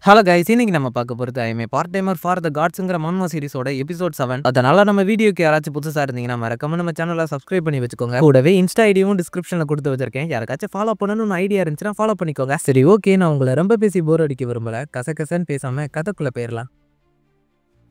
Hello guys, இன்னைக்கு நம்ம பார்க்க போகிறது I'm a part timer for the காட்ஸ்ங்கிற மன்வா சீரிஸோட எபிசோட் 7. அதனால நம்ம வீடியோக்கு யாராச்சும் புதுசாக இருந்தீங்கன்னா மறக்காம நம்ம சேனலை சப்ஸ்கிரைப் பண்ணி வச்சுக்கோங்க. கூடவே இன்ஸ்டா ஐடியும் டிஸ்கிரிப்ஷனில் கொடுத்து வச்சிருக்கேன். யாருக்காச்சும் ஃபாலோ பண்ணணும்னு ஐடியா இருந்துச்சுன்னா ஃபாலோ பண்ணிக்கோங்க. சரி, ஓகே, நான் உங்களை ரொம்ப பேசி போர் அடிக்க விரும்பல. கசகசன்னு பேசாம கதைக்குள்ள போயிடலாம்.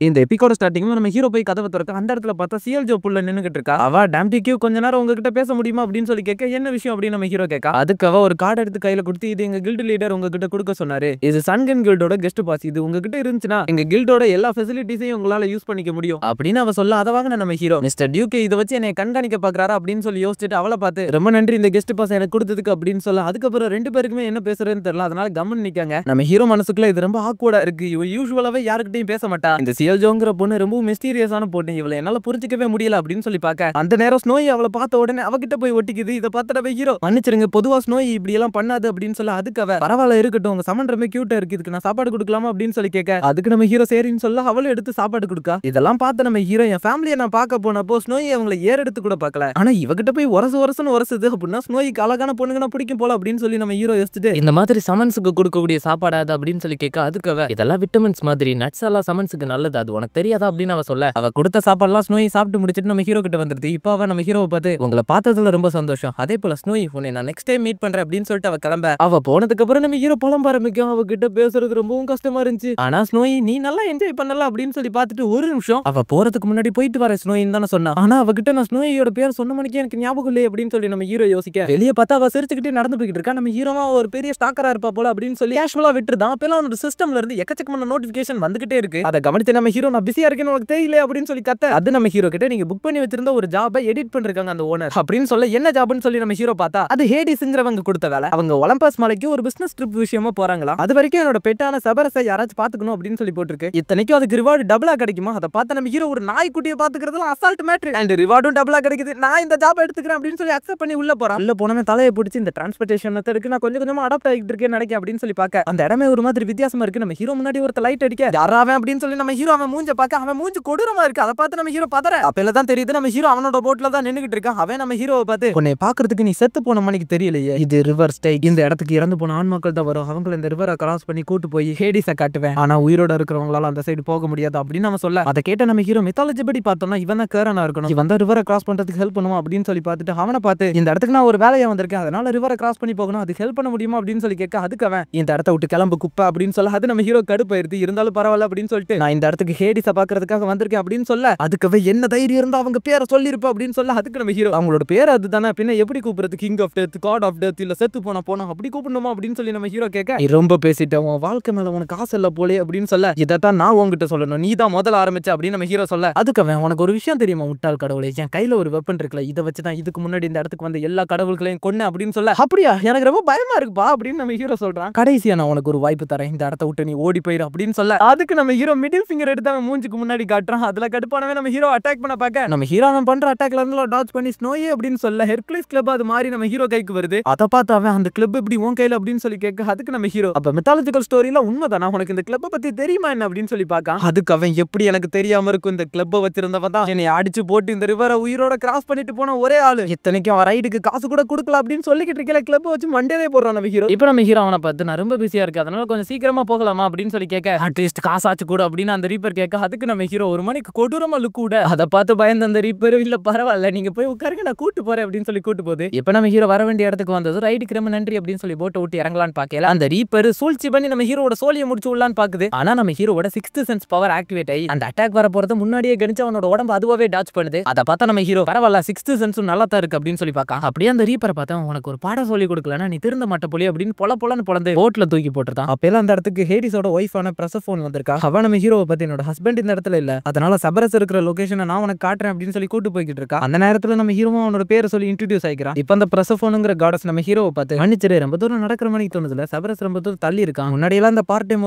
இந்த எபிகோட ஸ்டார்டிங்ல நம்ம ஹீரோ போய் கதவை திறக்க அந்த இடத்துல பார்த்தா சிஎல் ஜோ புள்ள நின்னுகிட்டு இருக்கா. அவ டாம்டிக்யூ கொஞ்ச நேரம் உங்ககிட்ட பேச முடியுமா அப்படின்னு சொல்லி கேட்க, என்ன விஷயம் அப்படின்னு நம்ம ஹீரோ கேட்க, அதுக்கு அவ ஒரு கார்டு எடுத்து கையில கொடுத்து, இது எங்க கில்டு லீடர் உங்ககிட்ட கொடுக்க சொன்னாரு. இது சன்கன் கில்டோட கெஸ்ட் பாஸ். இது உங்ககிட்ட இருந்துச்சுன்னா எங்க கில்டோட எல்லா ஃபெசிலிட்டிஸையும் உங்களால யூஸ் பண்ணிக்க முடியும் அப்படின்னு அவ சொல்ல, அதை வாங்க நம்ம ஹீரோ மிஸ்டர் டியூகே இதை வச்சு என்னை கண்காணிக்க பாக்குறாரா அப்படின்னு சொல்லி யோசிச்சுட்டு அவளை பார்த்து, ரொம்ப நன்றி இந்த கெஸ்ட் பாஸ் எனக்கு கொடுத்ததுக்கு அப்படின்னு சொல்ல, அதுக்கப்புறம் ரெண்டு பேருக்குமே என்ன பேசுறதுன்னு தெரியல. அதனால கம்மன் நிக்காங்க. நம்ம ஹீரோ மனசுக்குள்ள இது ரொம்ப ஆக்வர்டா இருக்கு. இவ யூசுவலாவே யாருக்கிட்டையும் பேச மாட்டா. இந்த சிஎல் ஜோங்கிற பொண்ணு ரொம்ப மிஸ்டீரியஸான பொண்ணு, இவளை என்னால புரிஞ்சிக்கவே முடியல அப்படின்னு சொல்லி பார்க்க, அந்த நேரம் ஸ்னோய் அவளை பார்த்த உடனே அவகிட்ட போய் ஒட்டிக்குது. இதை பார்த்துட்டு ஹீரோ, மன்னிச்சிருங்க, பொதுவா ஸ்னோய் இப்படி எல்லாம் பண்ணாது அப்படின்னு சொல்ல, அதுக்கு அவ, பரவாயில்ல இருக்கட்டும், உங்க சமன் ரொம்ப கியூட்டா இருக்கு, இதுக்கு நான் சாப்பாடு கொடுக்கலாமா அப்படின்னு சொல்லி கேட்க, அதுக்கு நம்ம ஹீரோ சரின்னு சொல்ல அவளும் எடுத்து சாப்பாடு கொடுக்கா. இதெல்லாம் பார்த்து நம்ம ஹீரோ, என் ஃபேமிலியை நான் பார்க்க போனப்போ ஸ்னோய் அவங்களை ஏறெடுத்து கூட பார்க்கல, ஆனா இவகிட்ட போய் உரசுன்னு உரசுது அப்படின்னா ஸ்னோய்க்கு அழகான பொண்ணுங்கன்னா பிடிக்கும் போல அப்படின்னு சொல்லி நம்ம ஹீரோ யோசிச்சுட்டு, இந்த மாதிரி சமன்ஸுக்கு கொடுக்கக்கூடிய சாப்பாடு அது அப்படின்னு சொல்லி கேட்க, அதுக்கு அவ, இதெல்லாம் விட்டமின்ஸ் மாதிரி, நட்ஸ் எல்லாம் சமன்ஸுக்கு நல்லது, அது உனக்கு தெரியாதா அப்படின்னு அவ சொல்ல, அவ கொடுத்த சாப்பாடுலாம் ஸ்னோய் சாப்பிட்டு முடிச்சிட்டு நம்ம ஹீரோ கிட்ட வந்துருது. இப்போ அவ நம்ம ஹீரோவை பார்த்து, உங்களை பார்த்ததுல ரொம்ப சந்தோஷம், அதே போல ஸ்னோய் உன்னை நான் நெக்ஸ்ட் டைம் மீட் பண்றேன் அப்படின்னு சொல்லிட்டு அவ கிளம்ப, அவ போனதுக்கு அப்புறம் நம்ம ஹீரோ புலம்ப ஆரம்பிக்கும். அவ கிட்ட பேசுறது ரொம்பவும் கஷ்டமா இருந்துச்சு. ஆனா ஸ்னோய் நீ நல்லா என்ஜாய் பண்ணலாம் அப்படின்னு சொல்லி பார்த்துட்டு, ஒரு நிமிஷம், அவ போறதுக்கு முன்னாடி போயிட்டு வர ஸ்னோயின்னு தானே சொன்னா, ஆனா அவகிட்ட நான் ஸ்னோயோட பேர் சொன்ன மணிக்கு எனக்கு ஞாபகம் இல்லை அப்படின்னு சொல்லி நம்ம ஹீரோ யோசிக்க, வெளியே பார்த்தா அவ சிரிச்சுக்கிட்டே நடந்து போய்கிட்டு இருக்கா. நம்ம ஹீரோவா ஒரு பெரிய ஸ்டாக்கரா இருப்பா போல அப்படின்னு சொல்லி கேஷுவலா விட்டுருதான். அப்பெல்லாம் அவனோட சிஸ்டம்ல இருந்து எக்கச்சக்கமான நோட்டிபிகேஷன் வந்துகிட்டே இருக்கு. அதை கவனித்து நம்ம ஹீரோ, நான் பிஸியா இருக்கேன்னு உனக்கு தெரியல அப்படின்னு சொல்லி கத்த, அது நம்ம ஹீரோ கிட்ட, நீங்க புக் பண்ணி வச்சிருந்த ஒரு ஜாபை எடிட் பண்ணிருக்காங்க அந்த ஓனர் அப்படின்னு சொல்ல, என்ன ஜாப்னு சொல்லி நம்ம ஹீரோ பார்த்தா, அது ஹேடிஸ்ங்கிறவங்க கொடுத்த வேலை. அவங்க ஒலிம்பஸ் மலைக்கு ஒரு பிசினஸ் ட்ரிப் விஷயமா போறாங்களா. அது வரைக்கும் என்னோட பெட்டான சபரஸை யாராச்சும் பாத்துக்கணும் அப்படின்னு சொல்லி போட்டுருக்கு. இத்தனைக்கும் அதுக்கு ரிவார்டு டபுளா கிடைக்குமா. அதை பார்த்து நம்ம ஹீரோ, ஒரு நாய்க்குட்டியை பாத்துக்கிறதுல அசால்ட் மேட்ரு அண்ட் ரிவார்டும் டபுளா கிடைக்குது, நான் இந்த ஜாப் எடுத்துக்கிறேன் அப்படின்னு சொல்லி அக்செப்ட் பண்ணி உள்ள போறான். உள்ள போனவன் தலையை பிடிச்சி, இந்த டிரான்ஸ்போர்ட்டேஷன் மெத்தடுக்கு நான் கொஞ்சம் கொஞ்சமா அடாப்ட் ஆகிட்டு இருக்கேன் நினைக்க அப்படின்னு சொல்லி பார்க்க, அந்த இடமே ஒரு மாதிரி வித்தியாசமா இருக்கு. நம்ம ஹீரோ முன்னாடி ஒருத்த லைட் அடிக்க, யாராவன் அப்படின்னு சொல்லி நம்ம ஹீரோ அவன் மூஞ்ச பார்க்க, அவன் மூஞ்சு கொடூரமா இருக்கு. அதை பார்த்து நம்ம ஹீரோ பதற. அப்பல தான் தெரியுது நம்ம ஹீரோ அவனோட போட்ல தான் நின்னுகிட்டு இருக்கான். அவன் நம்ம ஹீரோவை பார்த்து, உன்னை பாக்குறதுக்கு நீ செத்து போன மணிக்கு தெரியலையே, இது ரிவர் ஸ்டைக், இந்த இடத்துக்கு இறந்து போன ஆண் மக்கள் தான் வரும், அவங்களை இந்த ரிவரை கிராஸ் பண்ணி கூட்டு போய் ஹேடிஸை காட்டுவேன், ஆனா உயிரோட இருக்கிறவங்களால அந்த சைடு போக முடியாது அப்படின்னு அவன் சொல்ல, அதை கேட்ட நம்ம ஹீரோ, மித்தாலஜி படி பார்த்தோம்னா இவன் தான் கேரனா இருக்கணும், இவன் தான் ரிவரை கிராஸ் பண்றதுக்கு ஹெல்ப் பண்ணுவான் அப்படின்னு சொல்லி பார்த்துட்டு, அவனை பார்த்து, இந்த இடத்துக்கு நான் ஒரு வேலையா வந்திருக்கேன், அதனால ரிவரை கிராஸ் பண்ணி போகணும், அதுக்கு ஹெல்ப் பண்ண முடியுமா அப்படின்னு சொல்லி கேட்க, அதுக்கு அவன், இந்த இடத்த விட்டு கிளம்பு குப்பை அப்படின்னு சொல்ல, அது நம்ம ஹீரோ கடுப்பாயிருது. இருந்தாலும் பரவாயில்ல அப்படின்னு சொல்லிட்டு, நான் இந்த இடத்துக்கு ஹேடிஸை பாக்குறதுக்காக வந்திருக்கேன் அப்படின்னு சொல்ல, அதுக்கு என்ன தைரியம் இருந்தா அவங்க பேரை சொல்லிருப்பா அப்படின்னு சொல்ல, அதுக்கு நம்ம ஹீரோ, அவங்களோட பேர் அதுதானே, பின்ன எப்படி கூப்பிடுறது, king of death, god of death, இல்ல செத்து போனா அப்படி கூப்பிடணுமா அப்படின்னு சொல்லி நம்ம ஹீரோ கேட்க, நீ ரொம்ப பேசிட்டேன், உன் வாழ்க்கை மேல உனக்கு ஆசை இல்ல போலே அப்படின்னு சொல்ல, இதைத்தான் நான் உங்ககிட்ட சொல்லணும், நீ தான் முதல்ல ஆரம்பிச்ச அப்படின்னு நம்ம ஹீரோ சொல்ல, அதுக்கு அவன், உனக்கு ஒரு விஷயம் தெரியுமா முட்டாள் கடவுளே, என் கையில ஒரு வெப்பன் இருக்குல்ல, இதை வச்சுதான் இதுக்கு முன்னாடி இந்த இடத்துக்கு வந்த எல்லா கடவுள்களையும் கொன்ன அப்படின்னு சொல்ல, அப்படியா, எனக்கு ரொம்ப பயமா இருக்குப்பா அப்படின்னு நம்ம ஹீரோ சொல்றான். கடைசியா நான் உனக்கு ஒரு வாய்ப்பு தரேன், இந்த இடத்த விட்டு நீ ஓடி போயிரு அப்படின்னு சொல்ல, அதுக்கு நம்ம ஹீரோ மிடில் ஃபிங்கர் எடுத்து அவன் மூஞ்சுக்கு முன்னாடி காட்டுறான். அதுல கடுப்பானவே நம்ம ஹீரோ அட்டாக் பண்ண பார்க்க, நம்ம ஹீரோ பண்ற அட்டாக்ல இருந்து டாட்ச் பண்ணி ஸ்னோயே அப்படின்னு சொல்ல, ஹெர்குலிஸ் கிளப் அது மாதிரி நம்ம ஹீரோ கைக்கு வருது. அதை பார்த்து அவன், அந்த கிளப் எப்படி உன் கையில அப்படின்னு சொல்லி கேட்க, அதுக்கு நம்ம ஹீரோ, அப்ப மித்தாலஜிக்கல் ஸ்டோரியில உண்மைதானா, உனக்கு இந்த கிளப்பை பத்தி தெரியுமா என்ன அப்படின்னு சொல்லி பார்க்க, அதுக்கு அவன், எப்படி எனக்கு தெரியாம இருக்கும், இந்த கிளப்பை வச்சிருந்தவன் தான் என்னை அடிச்சு போட்டு இந்த ரிவரை உயிரோட கிராஸ் பண்ணிட்டு போன ஒரே ஆளு, இத்தனைக்கும் அவன் ரைடுக்கு காசு கூட கொடுக்கல அப்படின்னு சொல்லிக்கிட்டு இருக்கல, கிளப்பை வச்சு மண்டேவே போடுறான் நம்ம ஹீரோ. இப்ப நம்ம ஹீரோ அவனை பார்த்து, நான் ரொம்ப பிஸியா இருக்கு, அதனால கொஞ்சம் சீக்கிரமா போகலாமா அப்படின்னு சொல்லி கேட்க, அட்லீஸ்ட் காசாச்சு கூட அப்படின்னு அந்த ரீப்பர் கேட்க, அதுக்கு நம்ம ஹீரோ, ஒரு மணிக்கு கொடூரமா லுக் கூட, அதை பார்த்து பயந்து அந்த ரீப்பர், இல்ல பரவாயில்ல நீங்க போய் உட்காருங்க நான் கூட்டு போறேன் அப்படின்னு சொல்லி கூட்டு போகுது. இப்ப நம்ம ஹீரோ வர வேண்டிய இடத்துக்கு வந்தது, ரைடுக்கு ரொம்ப நன்றி அப்படின்னு சொல்லி போட்டு விட்டு இறங்கலான்னு பாக்கல, அந்த ரீப்பர் சூழ்ச்சி பண்ணி நம்ம ஹீரோட சோலியை முடிச்சு விடலான்னு பாக்குது. ஆனா நம்ம ஹீரோட 6th சென்ஸ் பவர் ஆக்டிவேட் ஆகி அந்த அட்டாக் வர போறது முன்னாடியே கணிச்சு அவனோட உடம்பு அதுவாவே டாச் பண்ணுது. அதை பார்த்தா நம்ம ஹீரோ, பரவாயில்ல 6th சென்ஸும் நல்லா தான் இருக்கு அப்படின்னு சொல்லி பார்க்க, அப்படியே அந்த ரீப்பரை பார்த்தா, உனக்கு ஒரு பாடம் சொல்லி கொடுக்கலன்னா நீ திருந்த மாட்ட போலி அப்படின்னு பொலன்னு பொழந்து போட்ல தூக்கி போட்டுட்டான். அப்பெல்லாம் அந்த இடத்துக்கு ஹேடிஸோட ஒய்ஃபான பிரசஃபோன் வந்திருக்கா. அவன் நம்ம ஹீரோவை பத்தி, என்னோட ஹஸ்பண்ட் இந்த இடத்துல இல்ல, அதனால சபரஸ் இருக்கிற லொகேஷனை நான் உனக்கு காட்டுறேன் அப்படின்னு சொல்லி கூட்டு போய்கிட்டு இருக்கா. அந்த நேரத்துல நம்ம ஹீரோ அவனோட பேரை சொல்லி இன்ட்ரோடியூஸ் ஆகிக்கிறான். இப்ப அந்த பிரசஃபோனுங்கிற காடஸ் நம்ம ஹீரோவை பார்த்து, மன்னிச்சிரு ரொம்ப தூரம் நடக்கிற மணிக்கு தோணுதுல, சபரஸ் ரொம்ப தூரம் தள்ளி இருக்கான், முன்னாடி எல்லாம் இந்த பார்ட் டைம்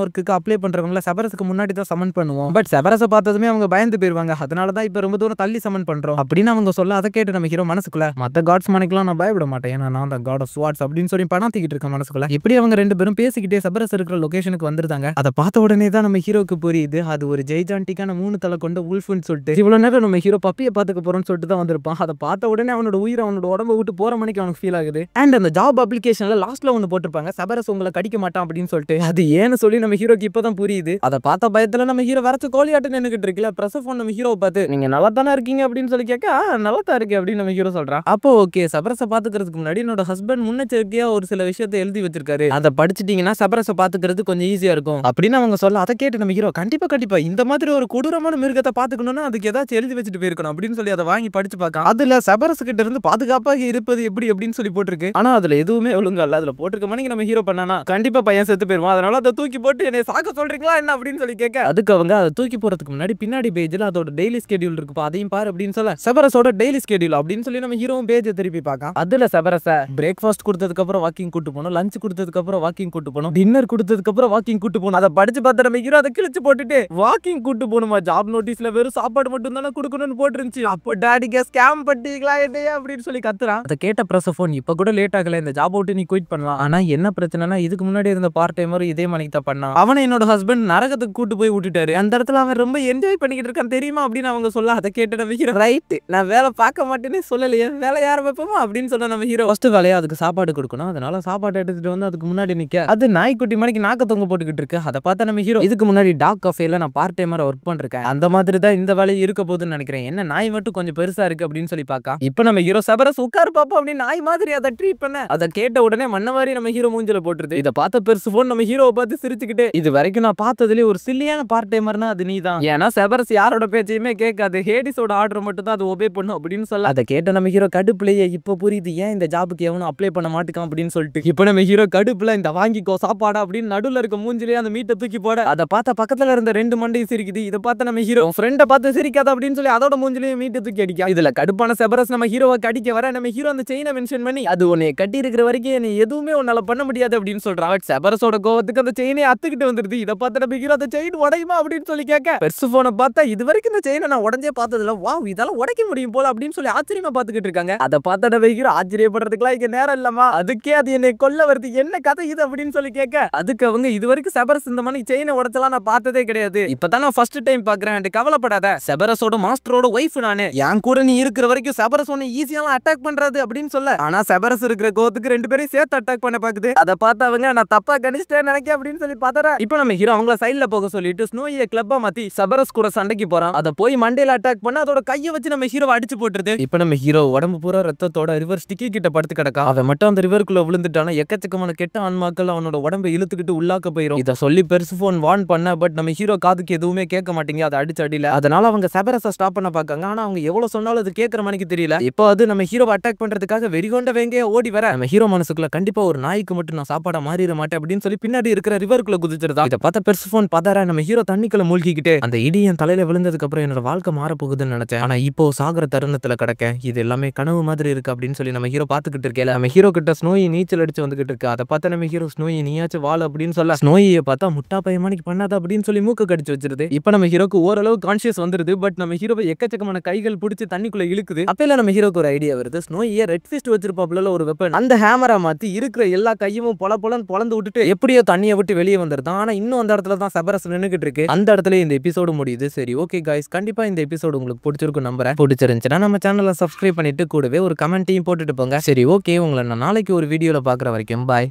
ஒர்க்குக்கு அப்ளை பண்றவங்கள சபரஸுக்கு முன்னாடி தான் சமன் பண்ணுவோம், பட் சபரஸை பார்த்ததுமே அவங்க பயந்து போயிருவாங்க, அதனாலதான் இப்ப ரொம்ப தூரம் தள்ளி சமன் பண்றோம் அப்படின்னு அவங்க சொல்ல, அதை கேட்டு நம்ம ஹீரோ மனசுக்குள்ள, மத்த காட்ஸ் மணிக்கெல்லாம் நான் பயப்பட மாட்டேன், ஏன்னா நான் தான் காட் ஆஃப் ஸ்வார்ட்ஸ் அப்படின்னு சொல்லி பணாத்திக்கிட்டு இருக்கேன் மனசுக்குள்ள. இப்படி அவங்க ரெண்டு பேரும் பேசிக்கிட்டே சபரஸ் இருக்கிற லொகேஷனுக்கு வந்துருந்தாங்க. அதை பார்த்த உடனே தான் நம்ம ஹீரோக்கு புரியுது, அது ஒரு ஜெய்ஜாண்டிக்கான 3 தலை கொண்ட உல்ஃப்னு சொல்லிட்டு இவ்வளவு நேரம் நம்ம ஹீரோ பப்பியை பாத்துக்க போறோம்னு சொல்லிட்டு தான் வந்திருப்பான். அதை பார்த்த உடனே அவனோட உயிர் அவனோட உடம்ப விட்டு போற மணிக்கு அவனுக்கு ஃபீல் ஆகுது. அண்ட் அந்த ஜாப் அப்ளிகேஷன்ல லாஸ்ட்ல ஒன்னு போட்டிருப்பாங்க, செபரஸ் உங்களை கடிக்க மாட்டான் அப்படின்னு சொல்லிட்டு. அது ஏன்னு சொல்லி நம்ம ஹீரோக்கு இப்பதான் புரியுது. அதை பார்த்த பயத்துல நம்ம ஹீரோ வரச்சு கோழியாட்டு நின்னுகிட்டு இருக்குல்ல, பிரசஃபோன் நம்ம ஹீரோவை பார்த்து நீங்க நல்லா தானே இருக்கீங்க அப்படின்னு சொல்லி கேட்க நல்லா தான் இருக்கு அப்படின்னு நம்ம ஹீரோ சொல்றான். அப்போ ஓகே, செபரஸை பாத்துக்கிறதுக்கு முன்னாடி என்னோட ஹஸ்பண்ட் முன்னெச்சரிக்கையா ஒரு சில விஷயத்தை எழுதி வச்சிருக்காரு, அதை படிச்சிட்டீங்கன்னா செபரஸை பாத்துக்கிறது கொஞ்சம் ஈஸியா இருக்கும் அப்படின்னு அவங்க சொல்ல. அதை கேட்டு நம்ம ஹீரோ கண்டிப்பா இந்த மாதிரி ஒரு கொடூரமான மிருகத்தை பாத்துக்கணும்னா அதுக்கு ஏதாச்சும் எழுதி வச்சுட்டு போயிருக்கணும் அப்படின்னு சொல்லி அதை வாங்கி படிச்சு பார்க்க. அதுல செபரஸ் கிட்ட இருந்து பாதுகாப்பாக இருப்பது எப்படி அப்படின்னு சொல்லி போட்டிருக்கு. ஆனா அதுல எதுவுமே ஒழுங்கா இல்ல. அதுல போட்டிருக்க மணிக்கு நம்ம ஹீரோ பண்ணானா கண்டிப்பா பையன் செத்து போயிருவான். அதனால அதை தூக்கி போட்டு என்னை சாக்க சொல்றீங்களா என்ன அப்படின்னு சொல்லி கேட்க, அதுக்கு அவங்க அதை தூக்கி போறதுக்கு முன்னாடி பின்னாடி பேஜ்ல அதோட டெய்லி ஸ்கெடியூல் இருக்கு, அதையும் பாரு அப்படின்னு சொல்ல செபரஸோட டெய்லி ஸ்கெடியூல் அப்படின்னு சொல்லி நம்ம ஹீரோவும் பேஜை திருப்பி பார்க்க. அதுல செபரஸ பிரேக்ஃபாஸ்ட் கொடுத்ததுக்கு அப்புறம் வாக்கிங் கூட்டு போகணும், லஞ்ச் கொடுத்ததுக்கு அப்புறம் வாக்கிங் கூட்டு போகணும், டின்னர் கொடுத்ததுக்கு அப்புறம் வாக்கிங் கூட்டு போகணும். அதை படிச்சு பார்த்து நம்ம ஹீரோ அதை கிழிச்சு போட்டுட்டு வாக்கிங் கூட்டு போகணுமா, ஜாப் நோட்டீஸ்ல வெறும் சாப்பாடு மட்டும் தானே கொடுக்கணும்னு போட்டுருந்துச்சு, அப்போ டாடிக்கு ஸ்கேம் பண்ணிட்டீங்களா என்னையா அப்படின்னு சொல்லி கத்துறான். அதை கேட்ட பிரசஃபோன் இப்ப கூட லேட் ஆகல, இந்த ஜாப் விட்டு நீ குயிட் பண்ணலாம். ஆனா என்ன பிரச்சனைனா இதுக்கு முன்னாடி இருந்த பார்ட் டைமரும் இதே மணிக்கு தான் பண்ணான். அவனை என்னோட ஹஸ்பண்ட் நரகத்துக்கு கூட்டு போய் விட்டுட்டாரு, அந்த இடத்துல அவன் ரொம்ப என்ஜாய் பண்ணிக்கிட்டு இருக்கான் தெரியுமா அப்படின்னு அவங்க சொல்ல. அதை கேட்டு நம்ம ஹீரோ ரைட், நான் வேலை பார்க்க மாட்டேன்னு சொல்லலையே, வேலை யார வைப்போமா அப்படின்னு சொன்ன நம்ம ஹீரோ ஃபர்ஸ்ட் வேலையா அதுக்கு சாப்பாடு கொடுக்கணும். அதனால சாப்பாடு எடுத்துட்டு வந்து அதுக்கு முன்னாடி நிக்க அது நாய்க்குட்டி மணிக்கு நாக்க தொங்க போட்டுக்கிட்டு இருக்கு. அதை பார்த்தா நம்ம ஹீரோ இதுக்கு முன்னாடி டாக் கஃபேல நான் பார்ட் டைமரா ஒர்க் பண்ணிருக்கேன், அந்த மாதிரி தான் இந்த வேலையை இருக்க போகுதுன்னு நினைக்கிறேன், என்ன நாய் மட்டும் கொஞ்சம் பெருசா இருக்கு அப்படின்னு சொல்லி பாக்கா. இப்ப நம்ம ஹீரோ செபரஸ் உட்கார் பாப்போம் அப்படின்னு நாய் மாதிரி அதை ட்ரீட் பண்ண, அதை கேட்ட உடனே மண்ண மாதிரி நம்ம ஹீரோ மூஞ்சில போட்டுருது. இதை பார்த்த பெர்சஃபோன் நம்ம ஹீரோவை பார்த்து சிரிச்சுக்கிட்டு இது வரைக்கும் நான் பார்த்ததுலேயே ஒரு சில்லியான பார்ட் டைமர்னா அது நீ தான், ஏன்னா செபரஸ் யாரோட பேச்சையுமே கேட்காது, ஹேடிஸோட ஆர்டர் மட்டும் தான் அது ஒபே பண்ணும் அப்படின்னு சொல்ல. அதை கேட்ட நம்ம ஹீரோ கடுப்புலயே இப்போ புரியுது ஏன் இந்த ஜாபுக்கு எவனும் அப்ளை பண்ண மாட்டேக்கான் அப்படின்னு சொல்லிட்டு. இப்போ நம்ம ஹீரோ கடுப்புல இந்த வாங்கிக்கோ சாப்பாடா அப்படின்னு நடுவில் இருக்க மூஞ்சிலேயே அந்த மீட்டை தூக்கி போட, அதை பார்த்த பக்கத்துல இருந்த 2 மண்டையும் சிரிக்குது. இதை பார்த்த நம்ம ஹீரோ ஃப்ரெண்டை பார்த்து சிரிக்காத அப்படின்னு சொல்லி அதோட மூஞ்சிலேயே மீட்டை தூக்கி அடிக்க. இதுல கடுப்பான செபரஸ் நம்ம ஹீரோவை கடிக்க வர நம்ம ஹீரோ அந்த செயினை மென்ஷன் பண்ணி அது உன்னை கட்டி இருக்கிற வரைக்கும் நீ எதுவுமே உன்னால பண்ண முடியாது அப்படின்னு சொல்றான். செபரஸோட கோவத்துக்கு அந்த செயினை அத்துக்கிட்டு வந்துருது. இதை பார்த்து நம்ம ஹீரோ அந்த செயின் உடையுமா அப்படின்னு சொல்லி கேட்க, பெர்சஃபோனை பார்த்தா இது வரைக்கும் இந்த செயினை நான் உடஞ்சே பார்த்ததுல வாவ் இதெல்லாம் உடைக்க முடியும் போல அப்படின்னு சொல்லி ஆச்சரியமா பார்த்துக்கிட்டு இருக்காங்க. அதை பார்த்த நம்ம ஹீரோ ஆச்சரியப்படுறதுக்குலாம் இங்க நேரம் இல்லமா, அதுக்கே அது என்னை கொல்ல வருது, என்ன கதை இது அப்படின்னு சொல்லி கேட்க, அதுக்கு அவங்க இது வரைக்கும் செபரஸ் இந்த மாதிரி செயினை உடைச்சலாம் நான் பார்த்ததே கிடையாது, இப்பதான் நான் ஃபர்ஸ்ட் டைம் பாக்குறேன், கவலைப்படாத செபரஸோட மாஸ்டரோட ஒய்ஃப் நானு, என் கூட நீ இருக்கிற வரைக்கும் செபரஸ் ஒன்னு ஈஸியாலாம் அட்டாக் பண்றது அப்படின்னு சொல்ல. ஆனா செபரஸ் இருக்கிற கோவத்துக்கு 2 பேரையும் சேர்த்து அட்டாக் பண்ண பாக்குது. அதை பார்த்து அவங்க நான் தப்பா கணிச்சிட்டேன் நினைக்க அப்படின்னு சொல்லி பார்த்தா இப்போ நம்ம ஹீரோ அவங்கள சைட்ல போக சொல்லிட்டு ஸ்னோயை கிளப்பா மாத்தி செபரஸ் கூட சண்டைக்கு போறான். அதை போய் மண்டையில அட்டாக் பண்ண அதோட கையை வச்சு நம்ம ஹீரோ அடிச்சு போட்டுருது. இப்போ நம்ம ஹீரோ உடம்பு பூரா ரத்தத்தோட ரிவர் ஸ்டிக்கி கிட்ட படுத்து கிடக்கா. அவன் மட்டும் அந்த ரிவருக்குள்ள விழுந்துட்டான எக்கச்சக்கமான கெட்ட ஆன்மாக்கள் அவனோட உடம்பை இழுத்துக்கிட்டு உள்ளாக்க போயிடும். இதை சொல்லி பெர்சஃபோன் வார்ன் பண்ண, பட் நம்ம ஹீரோ காதுக்கு எதுவுமே கேட்க மாட்டேங்க, அதை அடிச்சு அடியில. அதனால அவங்க செபரஸை ஸ்டாப் பண்ண பாக்காங்க. ஆனா அவங்க எவ்வளவு சொன்னாலும் அது கேட்கற மணிக்கு தெரியல. இப்போ அது நம்ம ஹீரோவை அட்டாக் பண்றதுக்காக வெறிகொண்ட வேங்கையா ஓடி வர நம்ம ஹீரோ மனசுக்குள்ள கண்டிப்பா ஒரு நாய்க்கு மட்டும் நான் சாப்பாடா மாறிட மாட்டேன் அப்படின்னு சொல்லி பின்னாடி இருக்கிற ரிவருக்குள்ள குதிச்சிருந்தா. இதை பார்த்த பெர்சஃபோன் பதற நம்ம ஹீரோ தண்ணிக்குள்ள மூழ்கிக்கிட்டு அந்த இடி என் தலையில விழுந்ததுக்கு அப்புறம் என்னோட வாழ்க்கை மாற போகுதுன்னு நினைச்சேன், ஆனா இப்போ சாகர தருணத்துல கிடக்க இது எல்லாமே கனவு மாதிரி இருக்கு அப்படின்னு சொல்லி நம்ம ஹீரோ பாத்துக்கிட்டு இருக்கேன். நம்ம ஹீரோ கிட்ட ஸ்னோயி நீச்சல் அடிச்சு வந்துகிட்டு இருக்கு. அதை பார்த்த நம்ம ஹீரோ ஸ்னோயி நீயாச்சும் வாழ அப்படின்னு சொல்ல, ஸ்னோயை பார்த்தா முட்டா பையமானிக்கு பண்ணாத அப்படின்னு சொல்லி மூக்க கடிச்சு வச்சிருது. இப்போ நம்ம ஹீரோக்கு ஓரளவு கான்சியஸ் வந்துருது. பட் நம்ம ஹீரோவை எக்கச்சக்கமான கைகள் பிடிச்சி தண்ணிக்குள்ள இழுக்குது. அப்பெல்லாம் நம்ம ஹீரோக்கு ஒரு ஐடியா வருது, ஸ்னோயை ரெட் ஃபிஸ்ட் வச்சிருப்பாப்ல ஒரு வெப்பன், அந்த ஹேமரா மாத்தி இருக்கிற எல்லா கையும் பொலன்னு பொளந்து விட்டுட்டு எப்படியோ தண்ணியை விட்டு வெளியே வந்துருதான். ஆனா இன்னும் அந்த இடத்துல தான் செபரஸ் நின்னுகிட்டு இருக்கு. அந்த இடத்துல இந்த எபிசோடு முடியுது. சரி ஓகே காய்ஸ், கண்டிப்பா இந்த எபிசோடு உங்களுக்கு பிடிச்சிருக்கும் நம்புறேன். பிடிச்சிருந்துச்சுன்னா நம்ம சேனலை சப்ஸ்கிரைப் பண்ணிட்டு கூடவே ஒரு கமெண்ட்டையும் போட்டுட்டு போங்க. சரி ஓகே, உங்களை நான் நாளைக்கு ஒரு வீடியோல பாக்குற வரைக்கும் பாய்.